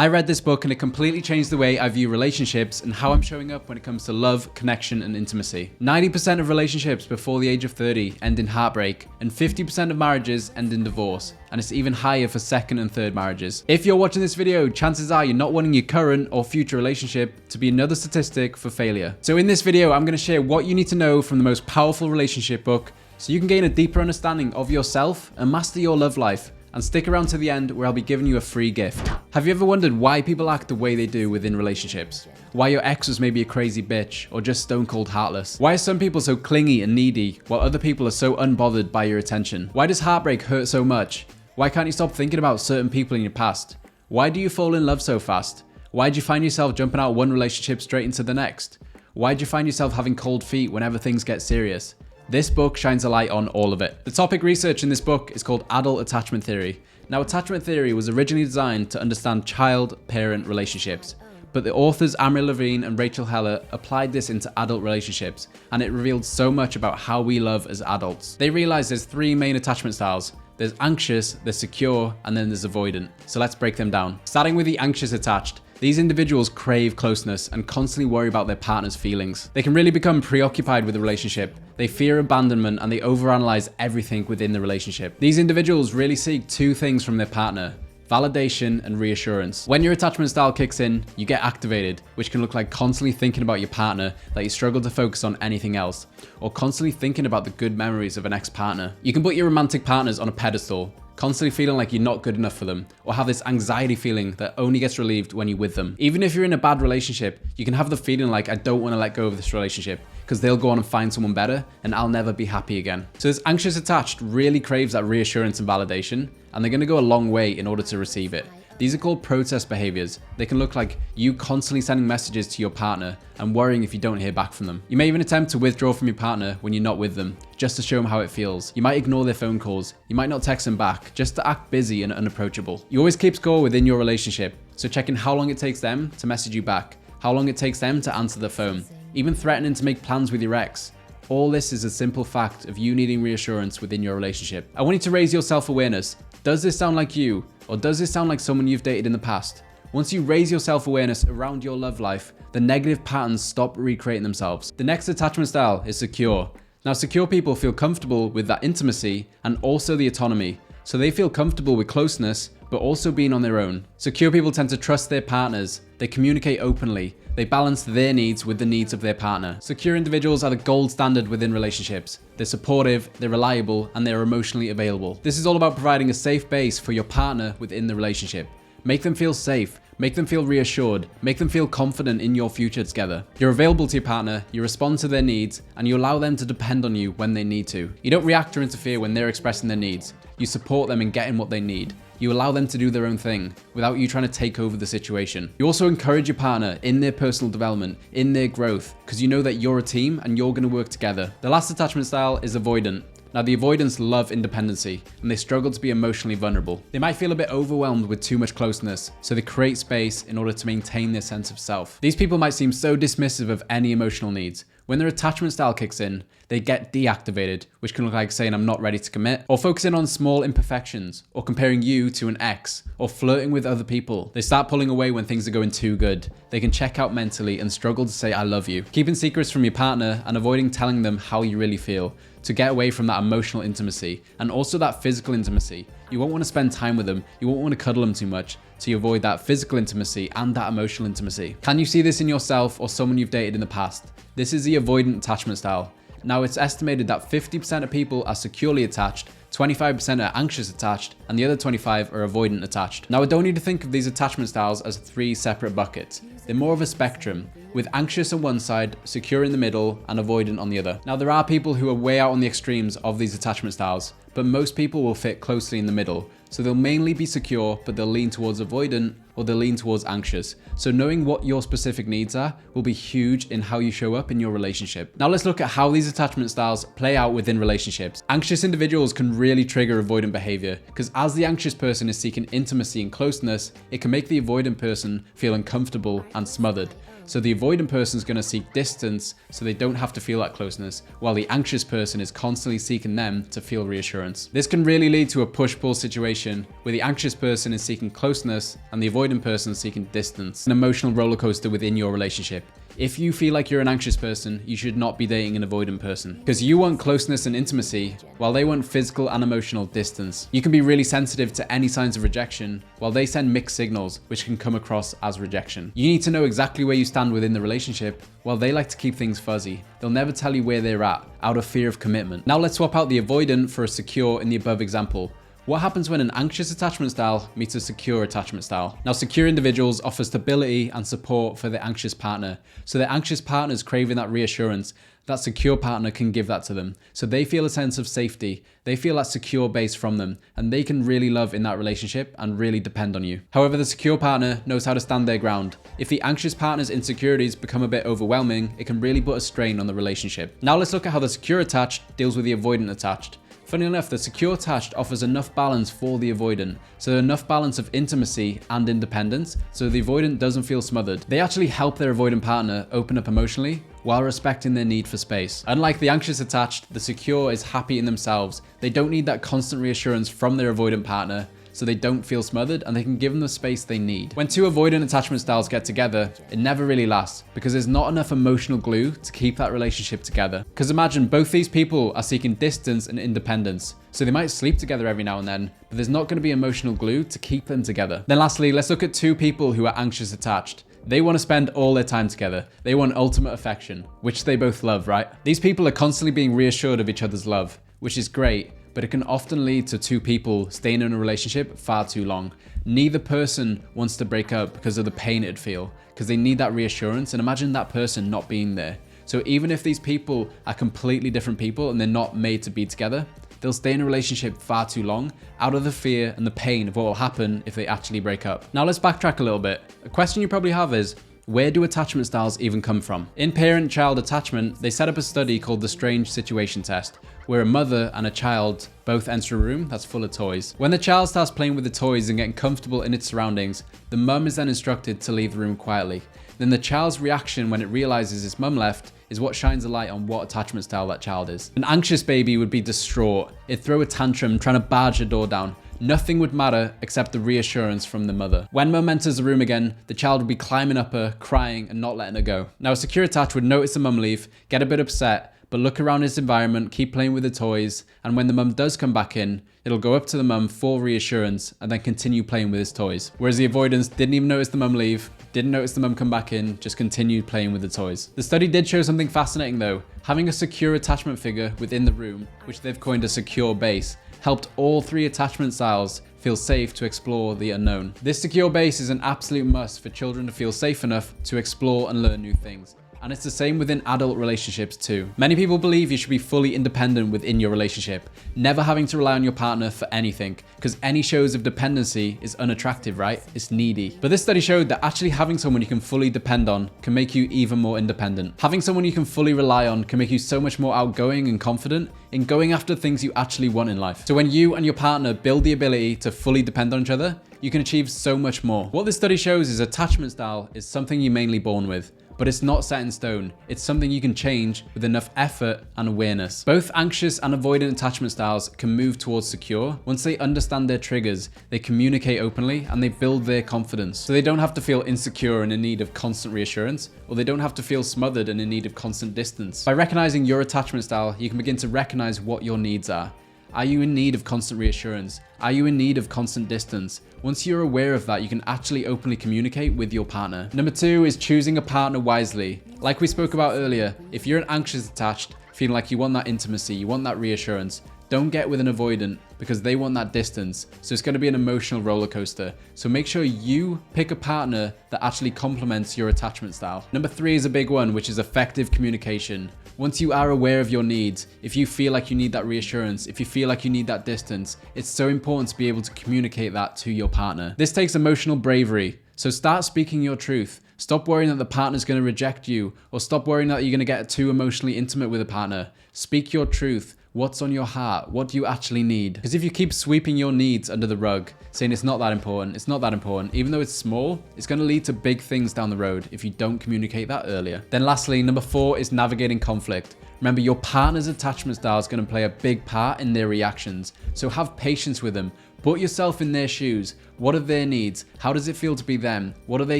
I read this book and it completely changed the way I view relationships and how I'm showing up when it comes to love, connection, and intimacy. 90% of relationships before the age of 30 end in heartbreak, and 50% of marriages end in divorce, and it's even higher for second and third marriages. If you're watching this video, chances are you're not wanting your current or future relationship to be another statistic for failure. So in this video, I'm going to share what you need to know from the most powerful relationship book so you can gain a deeper understanding of yourself and master your love life. And stick around to the end where I'll be giving you a free gift. Have you ever wondered why people act the way they do within relationships? Why your ex was maybe a crazy bitch or just stone cold heartless? Why are some people so clingy and needy while other people are so unbothered by your attention? Why does heartbreak hurt so much? Why can't you stop thinking about certain people in your past? Why do you fall in love so fast? Why do you find yourself jumping out one relationship straight into the next? Why do you find yourself having cold feet whenever things get serious? This book shines a light on all of it. The topic research in this book is called Adult Attachment Theory. Now, attachment theory was originally designed to understand child-parent relationships, but the authors Amory Levine and Rachel Heller applied this into adult relationships, and it revealed so much about how we love as adults. They realized there's three main attachment styles. There's anxious, there's secure, and then there's avoidant. So let's break them down. Starting with the anxious attached. These individuals crave closeness and constantly worry about their partner's feelings. They can really become preoccupied with the relationship. They fear abandonment and they overanalyze everything within the relationship. These individuals really seek two things from their partner: validation and reassurance. When your attachment style kicks in, you get activated, which can look like constantly thinking about your partner that you struggle to focus on anything else, or constantly thinking about the good memories of an ex-partner. You can put your romantic partners on a pedestal, constantly feeling like you're not good enough for them, or have this anxiety feeling that only gets relieved when you're with them. Even if you're in a bad relationship, you can have the feeling like, I don't want to let go of this relationship because they'll go on and find someone better and I'll never be happy again. So this anxious attached really craves that reassurance and validation, and they're going to go a long way in order to receive it. These are called protest behaviors. They can look like you constantly sending messages to your partner and worrying if you don't hear back from them. You may even attempt to withdraw from your partner when you're not with them, just to show them how it feels. You might ignore their phone calls. You might not text them back, just to act busy and unapproachable. You always keep score within your relationship, so checking how long it takes them to message you back, how long it takes them to answer the phone, even threatening to make plans with your ex. All this is a simple fact of you needing reassurance within your relationship. I want you to raise your self-awareness. Does this sound like you? Or does this sound like someone you've dated in the past? Once you raise your self-awareness around your love life, the negative patterns stop recreating themselves. The next attachment style is secure. Now, secure people feel comfortable with that intimacy and also the autonomy. So they feel comfortable with closeness, but also being on their own. Secure people tend to trust their partners. They communicate openly. They balance their needs with the needs of their partner. Secure individuals are the gold standard within relationships. They're supportive, they're reliable, and they're emotionally available. This is all about providing a safe base for your partner within the relationship. Make them feel safe, make them feel reassured, make them feel confident in your future together. You're available to your partner, you respond to their needs, and you allow them to depend on you when they need to. You don't react or interfere when they're expressing their needs. You support them in getting what they need. You allow them to do their own thing without you trying to take over the situation. You also encourage your partner in their personal development, in their growth, because you know that you're a team and you're going to work together. The last attachment style is avoidant. Now, the avoidants love independency and they struggle to be emotionally vulnerable. They might feel a bit overwhelmed with too much closeness, so they create space in order to maintain their sense of self. These people might seem so dismissive of any emotional needs. When their attachment style kicks in, they get deactivated, which can look like saying I'm not ready to commit, or focusing on small imperfections, or comparing you to an ex, or flirting with other people. They start pulling away when things are going too good. They can check out mentally and struggle to say I love you. Keeping secrets from your partner and avoiding telling them how you really feel to get away from that emotional intimacy and also that physical intimacy. You won't want to spend time with them. You won't want to cuddle them too much, so you avoid that physical intimacy and that emotional intimacy. Can you see this in yourself or someone you've dated in the past? This is the avoidant attachment style. Now, it's estimated that 50% of people are securely attached, 25% are anxious attached, and the other 25% are avoidant attached. Now, I don't need to think of these attachment styles as three separate buckets. They're more of a spectrum, with anxious on one side, secure in the middle, and avoidant on the other. Now, there are people who are way out on the extremes of these attachment styles, but most people will fit closely in the middle. So they'll mainly be secure, but they'll lean towards avoidant or they'll lean towards anxious. So knowing what your specific needs are will be huge in how you show up in your relationship. Now let's look at how these attachment styles play out within relationships. Anxious individuals can really trigger avoidant behavior because as the anxious person is seeking intimacy and closeness, it can make the avoidant person feel uncomfortable and smothered. So the avoidant person is going to seek distance so they don't have to feel that closeness, while the anxious person is constantly seeking them to feel reassurance. This can really lead to a push-pull situation where the anxious person is seeking closeness and the avoidant person is seeking distance. An emotional roller coaster within your relationship. If you feel like you're an anxious person, you should not be dating an avoidant person, because you want closeness and intimacy while they want physical and emotional distance. You can be really sensitive to any signs of rejection while they send mixed signals which can come across as rejection. You need to know exactly where you stand within the relationship while they like to keep things fuzzy. They'll never tell you where they're at out of fear of commitment. Now let's swap out the avoidant for a secure in the above example. What happens when an anxious attachment style meets a secure attachment style? Now, secure individuals offer stability and support for the anxious partner. So the anxious partner is craving that reassurance. That secure partner can give that to them. So they feel a sense of safety. They feel that secure base from them, and they can really love in that relationship and really depend on you. However, the secure partner knows how to stand their ground. If the anxious partner's insecurities become a bit overwhelming, it can really put a strain on the relationship. Now let's look at how the secure attached deals with the avoidant attached. Funny enough, the secure attached offers enough balance for the avoidant, so enough balance of intimacy and independence, so the avoidant doesn't feel smothered. They actually help their avoidant partner open up emotionally while respecting their need for space. Unlike the anxious attached, the secure is happy in themselves. They don't need that constant reassurance from their avoidant partner, so they don't feel smothered and they can give them the space they need. When two avoidant attachment styles get together, it never really lasts because there's not enough emotional glue to keep that relationship together. Because imagine both these people are seeking distance and independence. So they might sleep together every now and then, but there's not going to be emotional glue to keep them together. Then lastly, let's look at two people who are anxious attached. They want to spend all their time together. They want ultimate affection, which they both love, right? These people are constantly being reassured of each other's love, which is great, but it can often lead to two people staying in a relationship far too long. Neither person wants to break up because of the pain it'd feel, because they need that reassurance, and imagine that person not being there. So even if these people are completely different people and they're not made to be together, they'll stay in a relationship far too long out of the fear and the pain of what will happen if they actually break up. Now let's backtrack a little bit. A question you probably have is, where do attachment styles even come from? In parent-child attachment, they set up a study called the Strange Situation Test, where a mother and a child both enter a room that's full of toys. When the child starts playing with the toys and getting comfortable in its surroundings, the mum is then instructed to leave the room quietly. Then the child's reaction when it realizes its mum left is what shines a light on what attachment style that child is. An anxious baby would be distraught. It'd throw a tantrum trying to barge the door down. Nothing would matter except the reassurance from the mother. When mum enters the room again, the child would be climbing up her, crying and not letting her go. Now a secure attached would notice the mum leave, get a bit upset, but look around his environment, keep playing with the toys, and when the mum does come back in, it'll go up to the mum for reassurance and then continue playing with his toys. Whereas the avoidance didn't even notice the mum leave, didn't notice the mum come back in, just continued playing with the toys. The study did show something fascinating though. Having a secure attachment figure within the room, which they've coined a secure base, helped all three attachment styles feel safe to explore the unknown. This secure base is an absolute must for children to feel safe enough to explore and learn new things. And it's the same within adult relationships too. Many people believe you should be fully independent within your relationship, never having to rely on your partner for anything, because any shows of dependency is unattractive, right? It's needy. But this study showed that actually having someone you can fully depend on can make you even more independent. Having someone you can fully rely on can make you so much more outgoing and confident in going after things you actually want in life. So when you and your partner build the ability to fully depend on each other, you can achieve so much more. What this study shows is attachment style is something you're mainly born with, but it's not set in stone. It's something you can change with enough effort and awareness. Both anxious and avoidant attachment styles can move towards secure. Once they understand their triggers, they communicate openly and they build their confidence. So they don't have to feel insecure and in need of constant reassurance, or they don't have to feel smothered and in need of constant distance. By recognizing your attachment style, you can begin to recognize what your needs are. Are you in need of constant reassurance? Are you in need of constant distance? Once you're aware of that, you can actually openly communicate with your partner. Number 2 is choosing a partner wisely. Like we spoke about earlier, if you're an anxious attached, feeling like you want that intimacy, you want that reassurance, don't get with an avoidant because they want that distance. So it's going to be an emotional roller coaster. So make sure you pick a partner that actually complements your attachment style. Number 3 is a big one, which is effective communication. Once you are aware of your needs, if you feel like you need that reassurance, if you feel like you need that distance, it's so important to be able to communicate that to your partner. This takes emotional bravery. So start speaking your truth. Stop worrying that the partner's going to reject you, or stop worrying that you're going to get too emotionally intimate with a partner. Speak your truth. What's on your heart? What do you actually need? Because if you keep sweeping your needs under the rug, saying it's not that important, it's not that important, even though it's small, it's going to lead to big things down the road if you don't communicate that earlier. Then lastly, number 4 is navigating conflict. Remember, your partner's attachment style is going to play a big part in their reactions, so have patience with them. Put yourself in their shoes. What are their needs? How does it feel to be them? What are they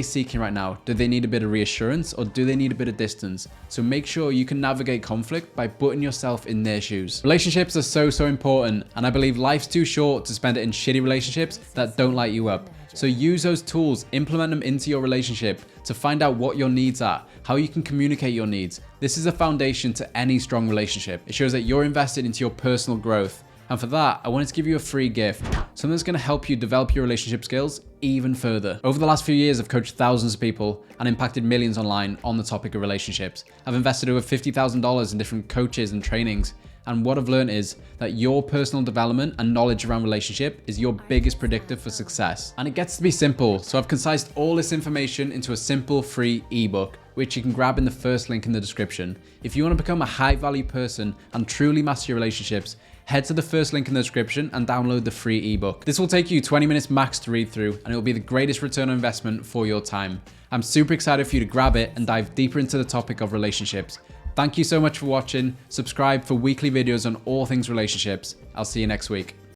seeking right now? Do they need a bit of reassurance or do they need a bit of distance? So make sure you can navigate conflict by putting yourself in their shoes. Relationships are so important, and I believe life's too short to spend it in shitty relationships that don't light you up. So use those tools, implement them into your relationship to find out what your needs are, how you can communicate your needs. This is a foundation to any strong relationship. It shows that you're invested into your personal growth. And for that, I wanted to give you a free gift, something that's going to help you develop your relationship skills even further. Over the last few years, I've coached thousands of people and impacted millions online on the topic of relationships. I've invested over $50,000 in different coaches and trainings. And what I've learned is that your personal development and knowledge around relationship is your biggest predictor for success. And it gets to be simple. So I've concised all this information into a simple free ebook, which you can grab in the first link in the description. If you want to become a high value person and truly master your relationships, head to the first link in the description and download the free ebook. This will take you 20 minutes max to read through, and it will be the greatest return on investment for your time. I'm super excited for you to grab it and dive deeper into the topic of relationships. Thank you so much for watching. Subscribe for weekly videos on all things relationships. I'll see you next week.